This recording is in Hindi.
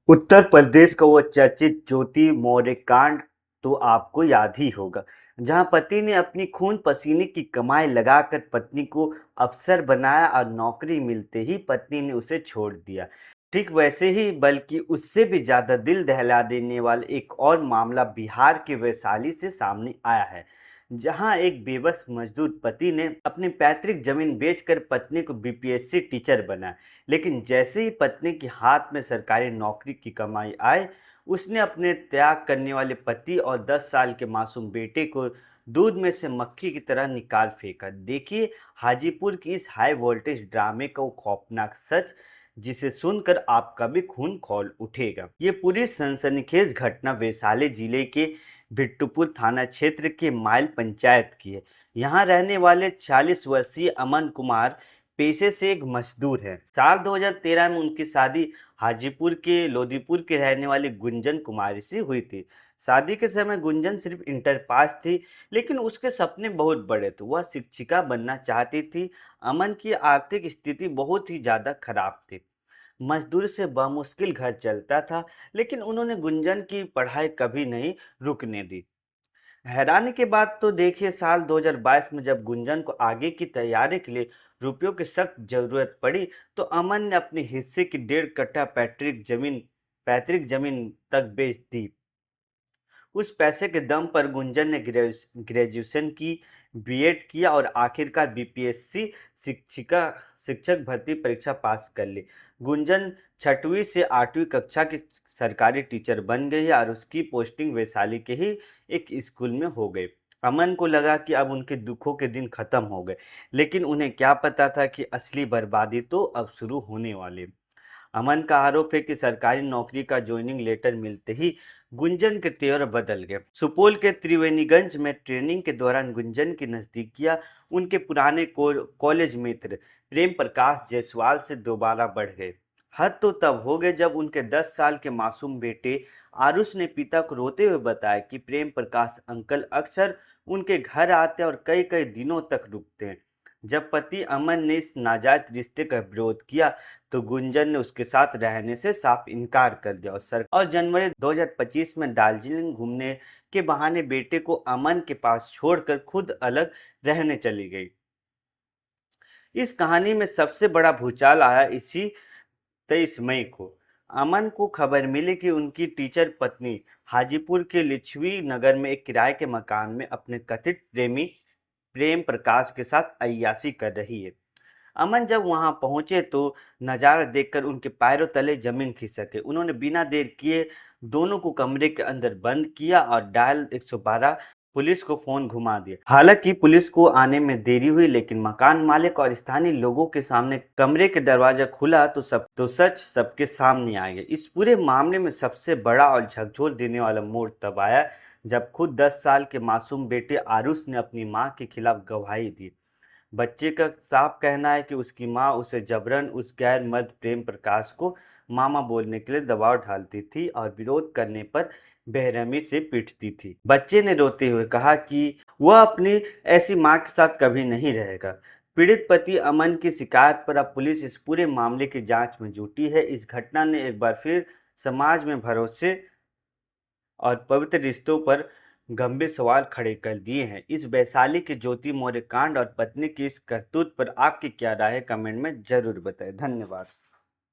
उत्तर प्रदेश का वो चर्चित ज्योति मौर्य कांड तो आपको याद ही होगा, जहां पति ने अपनी खून पसीने की कमाई लगाकर पत्नी को अफसर बनाया और नौकरी मिलते ही पत्नी ने उसे छोड़ दिया। ठीक वैसे ही बल्कि उससे भी ज्यादा दिल दहला देने वाला एक और मामला बिहार के वैशाली से सामने आया है, जहां एक बेबस मजदूर पति ने अपनी पैतृक जमीन बेचकर पत्नी को बीपीएससी टीचर बनाया। लेकिन जैसे ही पत्नी के हाथ में सरकारी नौकरी की कमाई आए, उसने अपने त्याग करने वाले पति और 10 साल के मासूम बेटे को दूध में से मक्खी की तरह निकाल फेंका। देखिए हाजीपुर की इस हाई वोल्टेज ड्रामे का वो खौफनाक सच, जिसे सुनकर आपका भी खून खौल उठेगा। ये पूरी सनसनीखेज घटना वैशाली जिले के बिट्टूपुर थाना क्षेत्र के माइल पंचायत की है। यहाँ रहने वाले 40 वर्षीय अमन कुमार पेशे से एक मजदूर है। साल 2013 में उनकी शादी हाजीपुर के लोदीपुर के रहने वाली गुंजन कुमारी से हुई थी। शादी के समय गुंजन सिर्फ इंटर पास थी, लेकिन उसके सपने बहुत बड़े थे। वह शिक्षिका बनना चाहती थी। अमन की आर्थिक स्थिति बहुत ही ज्यादा खराब थी। मजदूर से बमुश्किल घर चलता था, लेकिन उन्होंने गुंजन की पढ़ाई कभी नहीं रुकने दी। हैरानी की बात तो देखिए, साल 2022 में जब गुंजन को आगे की तैयारी के लिए रुपयों की सख्त जरूरत पड़ी, तो अमन ने अपने हिस्से की 1.5 कट्ठा पैतृक जमीन तक बेच दी। उस पैसे के दम पर गुंजन ने ग्रेजुएशन की, बीएड किया और आखिरकार बीपीएससी शिक्षिका शिक्षक भर्ती परीक्षा पास कर ली। गुंजन 6वीं से 8वीं कक्षा की सरकारी टीचर बन गई और उसकी पोस्टिंग वैशाली के ही एक स्कूल में हो गई। अमन को लगा कि अब उनके दुखों के दिन खत्म हो गए, लेकिन उन्हें क्या पता था कि असली बर्बादी तो अब शुरू होने वाली। अमन का आरोप है कि सरकारी नौकरी का ज्वाइनिंग लेटर मिलते ही गुंजन के तेवर बदल गए। सुपौल के त्रिवेणीगंज में ट्रेनिंग के दौरान गुंजन की नजदीकियां उनके पुराने कॉलेज मित्र प्रेम प्रकाश जायसवाल से दोबारा बढ़ गए। हद तो तब हो गए जब उनके 10 साल के मासूम बेटे आरुष ने पिता को रोते हुए बताया कि प्रेम प्रकाश अंकल अक्सर उनके घर आते और कई कई दिनों तक रुकते हैं। जब पति अमन ने इस नाजायज रिश्ते का विरोध किया, तो गुंजन ने उसके साथ रहने से साफ इनकार कर दिया और जनवरी 2025 में दार्जिलिंग घूमने के बहाने बेटे को अमन के पास छोड़कर खुद अलग रहने चली गई। इस कहानी में सबसे बड़ा भूचाल आया इसी 23 मई को। अमन को खबर मिली कि उनकी टीचर पत्नी हाजीपुर के लिच्छवी नगर में एक किराए के मकान में अपने कथित प्रेमी प्रेम प्रकाश के साथ अय्याशी कर रही है। अमन जब वहां पहुंचे तो नजारा देखकर उनके पैरों तले जमीन खिसक गई। उन्होंने बिना देर किए दोनों को कमरे के अंदर बंद किया और डायल 112 पुलिस को फोन घुमा दिया। हालांकि पुलिस को आने में देरी हुई, लेकिन मकान मालिक और स्थानीय लोगों के सामने कमरे के दरवाजा खुला तो सच सबके सामने आ गया। इस पूरे मामले में सबसे बड़ा और झकझोर देने वाला मोड़ तब आया जब खुद 10 साल के मासूम बेटे आरुष ने अपनी मां के खिलाफ गवाही दी। बच्चे का साफ कहना है कि उसकी मां उसे जबरन उस गैर मर्द प्रेम प्रकाश को मामा बोलने के लिए दबाव डालती थी और विरोध करने पर बेरहमी से पीटती थी। बच्चे ने रोते हुए कहा कि वह अपनी ऐसी मां के साथ कभी नहीं रहेगा। पीड़ित पति अमन की शिकायत पर अब पुलिस इस पूरे मामले की जांच में जुटी है। इस घटना ने एक बार फिर समाज में भरोसे और पवित्र रिश्तों पर गंभीर सवाल खड़े कर दिए हैं। इस वैशाली के ज्योति मौर्य कांड और पत्नी की इस करतूत पर आपकी क्या राय है, कमेंट में जरूर बताएं। धन्यवाद।